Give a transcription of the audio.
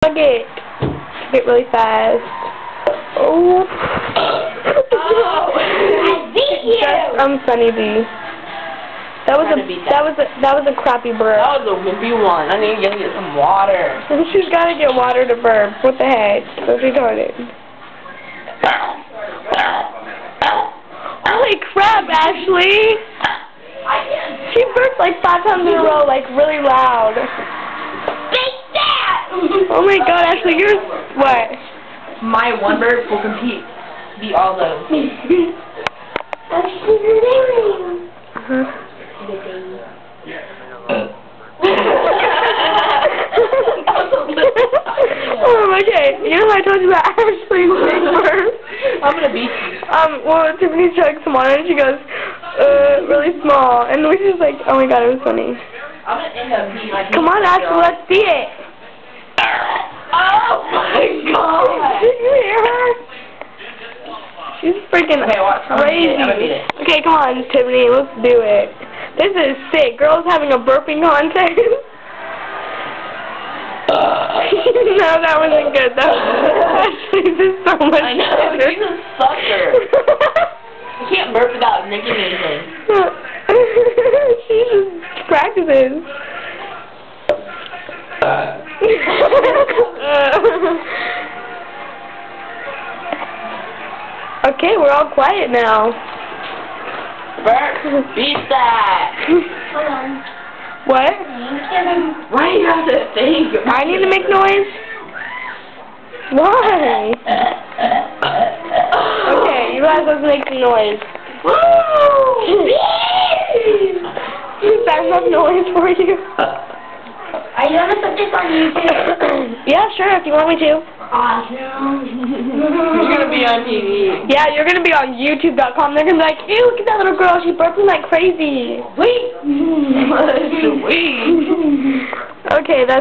Get really fast. Oh. I beat you. I'm Sunny D. That was a crappy burp. That was a wimpy one. I need to get some water. She's gotta get water to burp. What the heck? That's retarded. Holy crap, Ashley! She burped like 5 times in a row, like really loud. Oh my god, Ashley, you're what? My one burp will beat all those. Okay, you know what I told you about Ashley's big burp? I'm gonna beat you. Well, Tiffany chugged some water and she goes, really small. And we just like, oh my god, it was funny. I'm gonna end up beating my Come on, Ashley, let's see it. Oh my god! Did you hear her? She's freaking crazy. Okay, come on, Tiffany, let's do it. This is sick. Girls having a burping contest. No, that wasn't good. Actually, this is so much I know, better. she's a sucker. You can't burp without nicking anything. She just practices. Okay, we're all quiet now. Burp, beat that. Hold on. What? Why do you have to think? I need to make noise? Why? Okay, you guys, let's make some noise. Woo! Is that enough noise for you? Are you gonna put this on YouTube? Yeah, sure, if you want me to. Awesome. You're gonna be on TV. Yeah, you're gonna be on YouTube.com. They're gonna be like, ew, look at that little girl. She's burping like crazy. Sweet. Sweet. Okay, that's